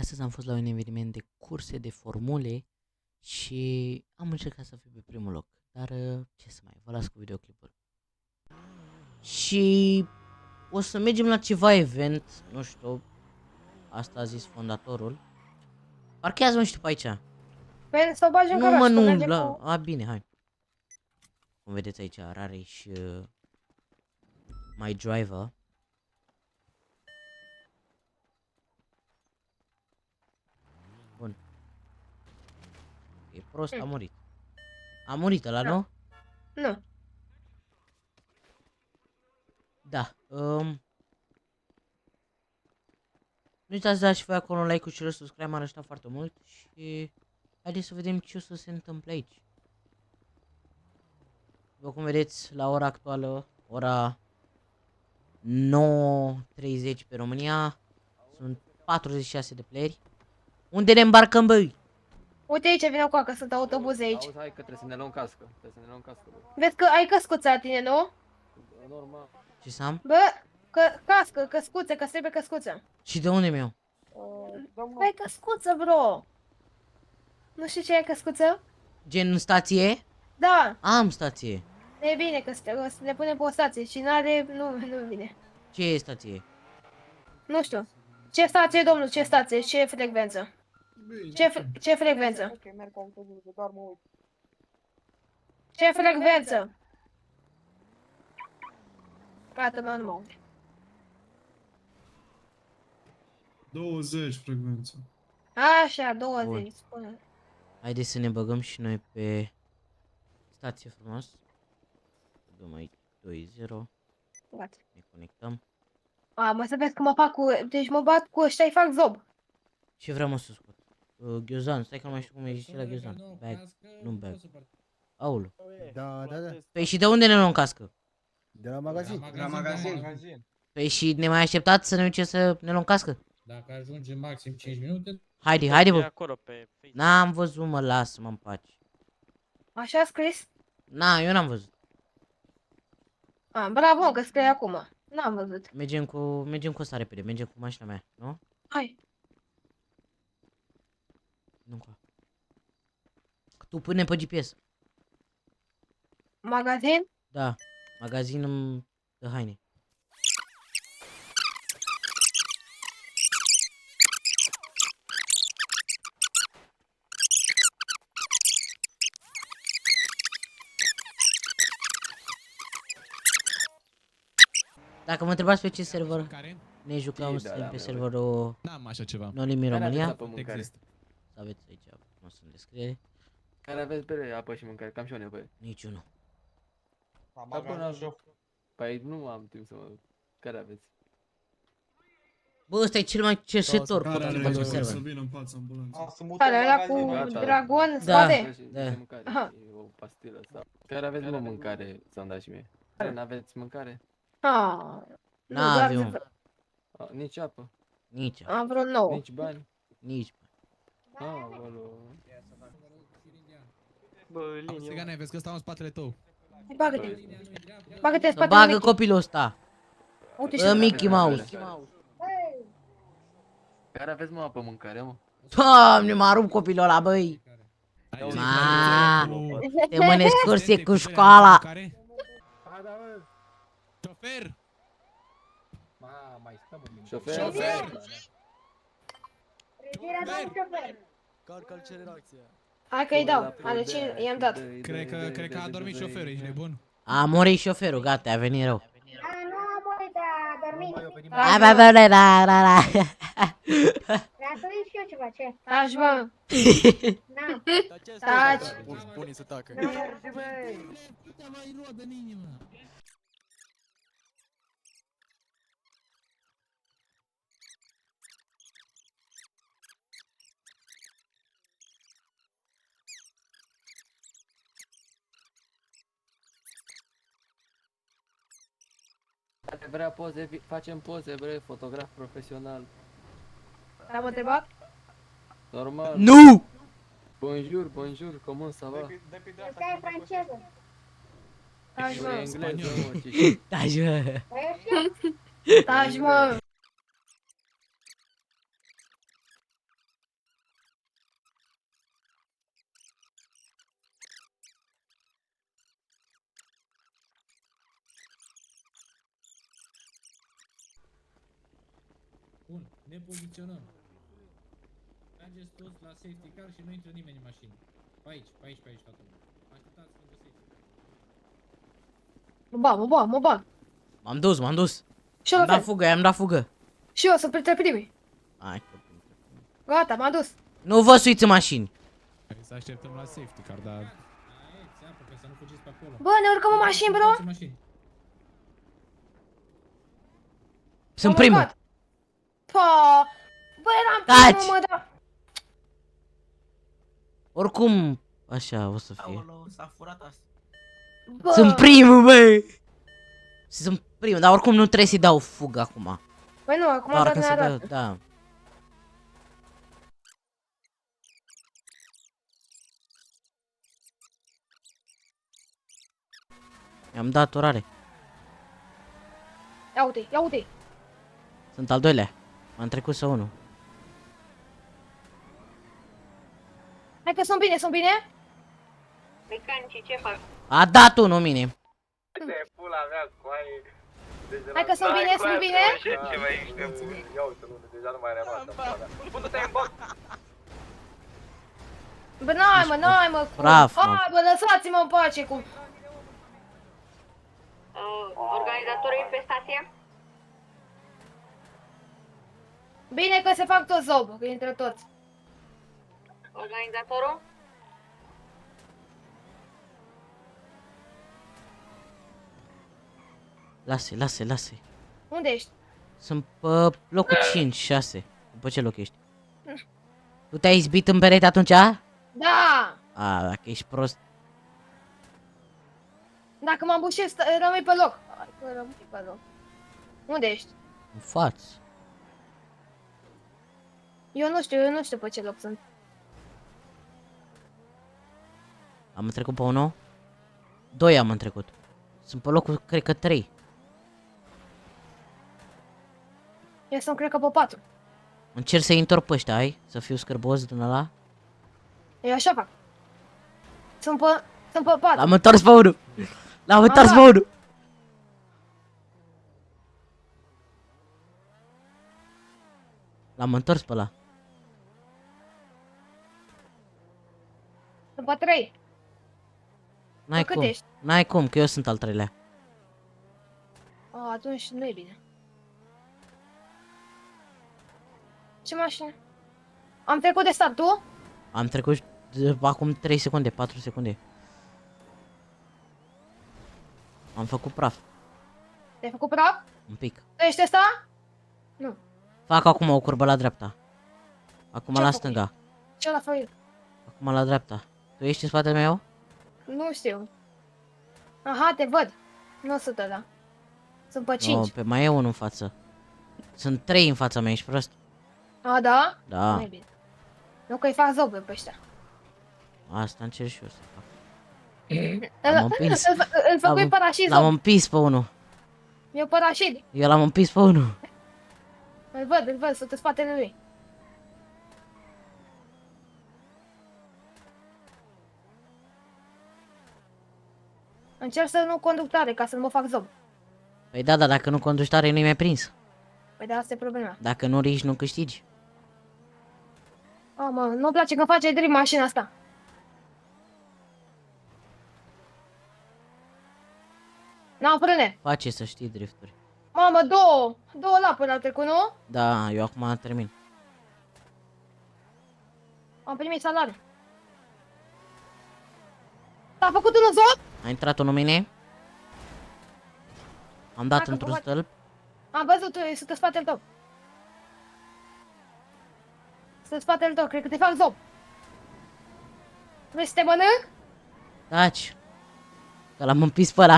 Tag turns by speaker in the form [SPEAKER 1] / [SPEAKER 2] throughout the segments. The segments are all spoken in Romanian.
[SPEAKER 1] Astăzi am fost la un eveniment de curse de formule și am încercat să fiu pe primul loc. Dar ce să mai, vă las cu videoclipul. Și o să mergem la ceva event, nu știu, asta a zis fondatorul. Parchează-mă și tu pe aici.
[SPEAKER 2] Păi să o bagi în
[SPEAKER 1] Nu
[SPEAKER 2] garaj,
[SPEAKER 1] mă,
[SPEAKER 2] că
[SPEAKER 1] nu,
[SPEAKER 2] merge
[SPEAKER 1] la...
[SPEAKER 2] cu...
[SPEAKER 1] A, bine, hai. Cum vedeți aici, Rareș, my driver. Bun. E prost, a murit. A murit ăla,
[SPEAKER 2] Da.
[SPEAKER 1] nu?
[SPEAKER 2] Nu.
[SPEAKER 1] Da. Nu uitați să dați și voi acolo un like-ul și subscribe, m-ar ajuta foarte mult. Și haideți să vedem ce o să se întâmple aici. După cum vedeți, la ora actuală, ora 9:30 pe România, sunt 46 de playeri. Unde ne îmbarcăm, băi?
[SPEAKER 2] Uite aici vine cu că sunt autobuze aici.
[SPEAKER 3] Auzi, hai că trebuie să ne luăm cască. Trebuie să ne luăm cască, bă.
[SPEAKER 2] Vezi că ai căscuța la tine, nu?
[SPEAKER 3] Normal.
[SPEAKER 1] Ce să am?
[SPEAKER 2] Bă, cască, căscuță, că trebuie căscuță.
[SPEAKER 1] Și de unde mi-au?
[SPEAKER 2] Ai căscuță, bro. Nu știu ce e căscuță?
[SPEAKER 1] Gen în stație?
[SPEAKER 2] Da,
[SPEAKER 1] Am stație.
[SPEAKER 2] e bine că să ne punem pe o stație și n-are, nu vine.
[SPEAKER 1] Ce e stație?
[SPEAKER 2] Nu știu. Ce stație, domnul, ce stație, ce frecvență? Ce frecvență?
[SPEAKER 4] Ok, merg cu autobuzul, doar mă uit.
[SPEAKER 2] Ce frecvență? Gata, mă, nu mă uit.
[SPEAKER 5] 20 frecvență.
[SPEAKER 2] Așa, 20,
[SPEAKER 1] Bun.
[SPEAKER 2] spune.
[SPEAKER 1] Haideți să ne băgăm și noi pe stație frumos. Dăm aici 2-0.
[SPEAKER 2] Gata.
[SPEAKER 1] Ne conectăm.
[SPEAKER 2] A, mă să vezi că mă fac cu... Deci mă bat cu ăștia, îi fac zob.
[SPEAKER 1] Ce vreau mă să scot? Ghiozdan, stai că nu mai știu cum e și la ghiozdan. Bag, nu bag. Aulu.
[SPEAKER 6] Da, da, da.
[SPEAKER 1] Păi și de unde ne luăm cască?
[SPEAKER 6] De la magazin.
[SPEAKER 4] La magazin.
[SPEAKER 1] Păi și ne mai așteptați să ne ducem să ne luăm cască?
[SPEAKER 7] Dacă ajunge maxim 5 minute,
[SPEAKER 1] Haide,
[SPEAKER 8] E
[SPEAKER 1] bă.
[SPEAKER 8] acolo pe Facebook.
[SPEAKER 1] N-am văzut, mă, lasă-mă în pace.
[SPEAKER 2] Așa a scris?
[SPEAKER 1] Eu n-am văzut.
[SPEAKER 2] A, bravo, că scrie acum. N-am văzut.
[SPEAKER 1] Mergem cu ăsta repede, mergem cu mașina mea, nu?
[SPEAKER 2] Hai.
[SPEAKER 1] Nu cu. Tu pune pe GPS.
[SPEAKER 2] Magazin?
[SPEAKER 1] Da, magazin de haine. Dacă mă întrebați pe ce server
[SPEAKER 7] care?
[SPEAKER 1] ne jucăm,
[SPEAKER 3] Da,
[SPEAKER 1] suntem
[SPEAKER 3] da,
[SPEAKER 1] pe
[SPEAKER 3] da,
[SPEAKER 1] serverul
[SPEAKER 7] N-am așa ceva.
[SPEAKER 1] No Limit
[SPEAKER 3] Care aveți
[SPEAKER 1] România.
[SPEAKER 3] apă, mâncare?
[SPEAKER 7] Există.
[SPEAKER 1] Să aveți aici, nu să în descriere.
[SPEAKER 3] Care aveți bere, apă și mâncare? Cam și eu nevoie.
[SPEAKER 1] Niciunul.
[SPEAKER 4] La
[SPEAKER 3] Da, până
[SPEAKER 4] magazin joc.
[SPEAKER 3] Păi nu am timp să mă... Care aveți?
[SPEAKER 1] Bă, ăsta e cel mai cerșetor
[SPEAKER 5] Care are
[SPEAKER 1] pe
[SPEAKER 5] aici?
[SPEAKER 1] server.
[SPEAKER 5] Să vină în față ambulanța.
[SPEAKER 4] A, să mutăm
[SPEAKER 2] Care era cu
[SPEAKER 4] magazin.
[SPEAKER 3] Gata.
[SPEAKER 2] dragon în
[SPEAKER 1] Da.
[SPEAKER 2] spate?
[SPEAKER 3] Și
[SPEAKER 1] Da.
[SPEAKER 3] de mâncare
[SPEAKER 2] Aha.
[SPEAKER 3] și o pastilă sau... Care aveți, mă, mâncare să-mi dați și mie? Care n-aveți mâncare?
[SPEAKER 2] Ah, nu,
[SPEAKER 1] N-avem.
[SPEAKER 2] doar
[SPEAKER 3] A, nici apă,
[SPEAKER 1] Nici,
[SPEAKER 2] am vreo 9.
[SPEAKER 3] nici bani.
[SPEAKER 1] nici.
[SPEAKER 3] Aoleu.
[SPEAKER 8] Bă, linie.
[SPEAKER 7] Stegane, vezi că stau în spatele tău.
[SPEAKER 2] Bagă-te. Bagă-te în
[SPEAKER 1] Să
[SPEAKER 2] spatele
[SPEAKER 1] bagă
[SPEAKER 2] Mickey.
[SPEAKER 1] copilul ăsta.
[SPEAKER 2] Uite
[SPEAKER 1] Bă,
[SPEAKER 2] și
[SPEAKER 1] Mickey Mouse.
[SPEAKER 3] Care aveți, mă, apă, mâncare, mă?
[SPEAKER 1] Doamne, mă rup copilul ăla, băi.
[SPEAKER 7] Aici,
[SPEAKER 1] Ma.
[SPEAKER 7] cu-
[SPEAKER 1] Te mă în excursie
[SPEAKER 7] Stente,
[SPEAKER 1] cu
[SPEAKER 7] putere,
[SPEAKER 1] școala.
[SPEAKER 7] mâncare. Șofer!
[SPEAKER 4] Mai stăm în
[SPEAKER 3] Șofer?
[SPEAKER 7] Șofer!
[SPEAKER 6] Carcă accelerația.
[SPEAKER 2] Hai că-i dau. Ale 5, i-am dat.
[SPEAKER 7] Cred că a dormit șoferul, ești nebun?
[SPEAKER 1] A murit șoferul, gata, a venit rău.
[SPEAKER 4] Nu am murit, a dormit.
[SPEAKER 1] A, bă, bă, da, da, da.
[SPEAKER 4] Vreau să zic și eu ceva, ce?
[SPEAKER 2] Taci, mă.
[SPEAKER 4] Na,
[SPEAKER 2] Taci.
[SPEAKER 6] Spune să tacă.
[SPEAKER 4] nu merge, băi.
[SPEAKER 3] Care vrea poze, facem poze, bre, fotograf profesional.
[SPEAKER 2] Am întrebat?
[SPEAKER 3] Normal.
[SPEAKER 1] Nu!
[SPEAKER 3] Bonjour, bonjour, comment ça va?
[SPEAKER 4] Asta e franceză.
[SPEAKER 2] Taci,
[SPEAKER 3] E
[SPEAKER 2] mă.
[SPEAKER 3] engleză, mă, ce
[SPEAKER 1] Taci, mă.
[SPEAKER 4] Păi eu știu.
[SPEAKER 2] Taci, mă.
[SPEAKER 8] Ne poziționăm. Mergeți toți la safety car și nu intră nimeni în mașină. Pe aici, toată lumea. Așteptați lângă safety car.
[SPEAKER 2] Mă bag.
[SPEAKER 1] M-am dus.
[SPEAKER 2] Și eu
[SPEAKER 1] I-am
[SPEAKER 2] la
[SPEAKER 1] dat
[SPEAKER 2] fel.
[SPEAKER 1] fugă, i-am dat fugă.
[SPEAKER 2] Și eu sunt printre primii.
[SPEAKER 1] Hai, că...
[SPEAKER 2] Gata, m-am dus.
[SPEAKER 1] Nu vă suiți în mașini.
[SPEAKER 7] Hai să așteptăm la safety car, dar...
[SPEAKER 8] Hai, țeapă, că să nu fugiți pe acolo.
[SPEAKER 2] Bă, ne urcăm în mașini, bro.
[SPEAKER 8] Urcați în mașini.
[SPEAKER 1] Sunt
[SPEAKER 2] M-am
[SPEAKER 1] primul.
[SPEAKER 2] urcat. Pa. Bă, eram
[SPEAKER 1] Taci!
[SPEAKER 2] primul, mă, da.
[SPEAKER 1] Oricum, așa o să fie.
[SPEAKER 9] Aolo, s-a furat asta.
[SPEAKER 2] Bă.
[SPEAKER 1] Sunt primul, băi! Sunt primul, dar oricum nu trebuie să-i dau fugă acum.
[SPEAKER 2] Păi nu, acum
[SPEAKER 1] Doar
[SPEAKER 2] doar
[SPEAKER 1] că
[SPEAKER 2] ne
[SPEAKER 1] să dă,
[SPEAKER 2] arată.
[SPEAKER 1] da. I-am dat orare.
[SPEAKER 2] Ia uite.
[SPEAKER 1] Sunt al doilea. M-am trecut să unul.
[SPEAKER 2] Hai că sunt bine.
[SPEAKER 4] Mecanici, ce fac?
[SPEAKER 1] A dat unul mine.
[SPEAKER 3] De pula mea, coaie. Deci
[SPEAKER 2] Hai că sunt bine.
[SPEAKER 3] Ce mai ești nebun? Ia uite, nu, deja nu mai rămas. Pune-te în box.
[SPEAKER 2] Bă, n-ai mă, cum?
[SPEAKER 1] Praf, mă.
[SPEAKER 2] Hai, bă, lăsați-mă în pace cum.
[SPEAKER 4] Organizatorul e pe stație?
[SPEAKER 2] Bine că se fac toți zob, că intră toți.
[SPEAKER 4] Organizatorul?
[SPEAKER 1] Lase.
[SPEAKER 2] Unde ești?
[SPEAKER 1] Sunt pe locul 5, 6. După ce loc ești? Tu te-ai izbit în perete atunci?
[SPEAKER 2] Da!
[SPEAKER 1] A, dacă ești prost.
[SPEAKER 2] Dacă mă ambușez, rămâi pe loc. Hai că rămâi pe loc. Unde ești?
[SPEAKER 1] În față.
[SPEAKER 2] Eu nu știu pe ce loc sunt.
[SPEAKER 1] Am trecut pe 1? 2 am trecut. Sunt pe locul, cred că 3.
[SPEAKER 2] Eu sunt, cred că, pe 4.
[SPEAKER 1] Încerc să-i întorc pe ăștia, ai? Să fiu scârbos din ăla?
[SPEAKER 2] Eu așa fac. Sunt pe 4.
[SPEAKER 1] L-am întors pe 1. L-am întors pe 1. L-am întors pe ăla.
[SPEAKER 2] Sunt pe 3.
[SPEAKER 1] N-ai
[SPEAKER 2] Cât
[SPEAKER 1] cum.
[SPEAKER 2] ești?
[SPEAKER 1] N-ai cum, că eu sunt al treilea.
[SPEAKER 2] Atunci nu e bine. Ce mașină? Am trecut de start, tu?
[SPEAKER 1] Am trecut acum 3 secunde, 4 secunde. Am făcut praf.
[SPEAKER 2] Te-ai făcut praf?
[SPEAKER 1] Un pic.
[SPEAKER 2] Tu ești ăsta? Nu.
[SPEAKER 1] Fac acum o curbă la dreapta. Acum
[SPEAKER 2] Ce-ai
[SPEAKER 1] la
[SPEAKER 2] făcut?
[SPEAKER 1] stânga.
[SPEAKER 2] Ce la făcut?
[SPEAKER 1] Acum la dreapta. Tu ești în spatele meu?
[SPEAKER 2] Nu știu. Aha, te văd. Nu sunt ăla. Sunt pe 5.
[SPEAKER 1] Nu, pe mai e unul în față. Sunt 3 în fața mea, ești prost?
[SPEAKER 2] A, da?
[SPEAKER 1] Da.
[SPEAKER 2] Nu e bine. Nu că îi fac zobe pe ăștia.
[SPEAKER 1] Asta încerc și eu să fac.
[SPEAKER 2] Îl
[SPEAKER 1] L-am împins.
[SPEAKER 2] făcui parașit
[SPEAKER 1] L-am
[SPEAKER 2] zob.
[SPEAKER 1] împins pe unul.
[SPEAKER 2] Eu parașit.
[SPEAKER 1] Eu l-am împins pe unul.
[SPEAKER 2] Îl văd, sunt în spatele lui. Încerc să nu conduc tare, ca să nu mă fac zob.
[SPEAKER 1] Păi da, dar dacă nu conduci tare, nu-i mai prins.
[SPEAKER 2] Păi de asta e problema.
[SPEAKER 1] Dacă nu riști, nu câștigi.
[SPEAKER 2] A, mă, nu-mi place când face drift mașina asta. N-am frâne.
[SPEAKER 1] Face să știi drifturi.
[SPEAKER 2] Mamă, două lapuri au trecut, nu?
[SPEAKER 1] Da, eu acum termin.
[SPEAKER 2] Am primit salariu. S-a făcut unul zob?
[SPEAKER 1] A intrat unul mine. Am dat
[SPEAKER 2] Dacă
[SPEAKER 1] într-un
[SPEAKER 2] poate-
[SPEAKER 1] stâlp.
[SPEAKER 2] Am văzut, sunt în spatele tău. Sunt în spatele tău, cred că te fac zob. Vrei să te mănânc?
[SPEAKER 1] Taci. Că l-am împins pe ăla.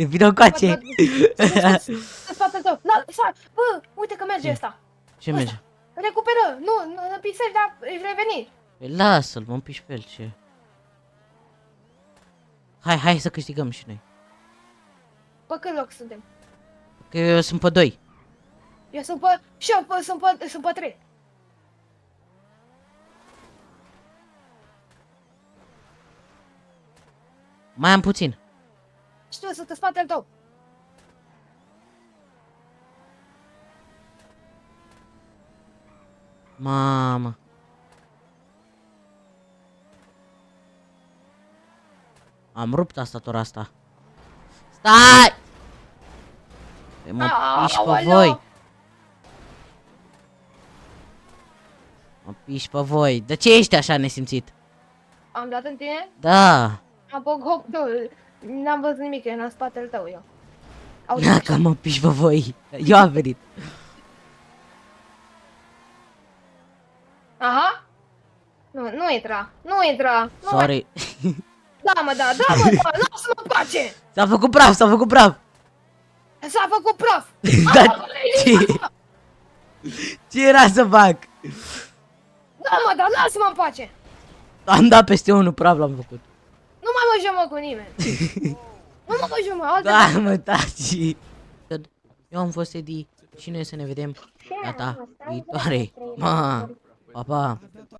[SPEAKER 1] Vino încoace.
[SPEAKER 2] Sunt în spatele tău. Stai, bă, uite că merge ăsta.
[SPEAKER 1] Ce merge?
[SPEAKER 2] Recuperă, nu împisești, dar îi reveni.
[SPEAKER 1] Păi lasă-l, mă împiși pe el, ce? Hai să câștigăm și noi.
[SPEAKER 2] Pe cât loc suntem?
[SPEAKER 1] Că eu sunt pe 2.
[SPEAKER 2] Eu sunt pe... Și eu sunt pe 3.
[SPEAKER 1] Mai am puțin.
[SPEAKER 2] Știu, sunt în spatele tău.
[SPEAKER 1] Mamă. Am rupt tastatura asta. Stai! Păi mă piși pe
[SPEAKER 2] Aoleu!
[SPEAKER 1] voi. Mă piși pe voi. De ce ești așa nesimțit?
[SPEAKER 2] Am dat în tine?
[SPEAKER 1] Da.
[SPEAKER 2] Am hop, nu, n-am văzut nimic, era în spatele tău eu. Au
[SPEAKER 1] Dacă mă piși pe voi. Eu am venit.
[SPEAKER 2] Aha. Nu intra, nu intra. Nu mai...
[SPEAKER 1] Sorry.
[SPEAKER 2] Da, mă, da, lasă-mă în pace!
[SPEAKER 1] S-a făcut praf, s-a făcut praf.
[SPEAKER 2] S-a făcut praf!
[SPEAKER 1] Dar ce? Ce era să fac?
[SPEAKER 2] Da, mă, da, lasă-mă în pace!
[SPEAKER 1] Am dat peste unul praf, l-am făcut.
[SPEAKER 2] Nu mai mă joc, mă, cu nimeni! Nu mă joc, mă, altă
[SPEAKER 1] Da, mă, taci. Eu am fost Edi și noi să ne vedem data viitoare. Ma, pa, pa.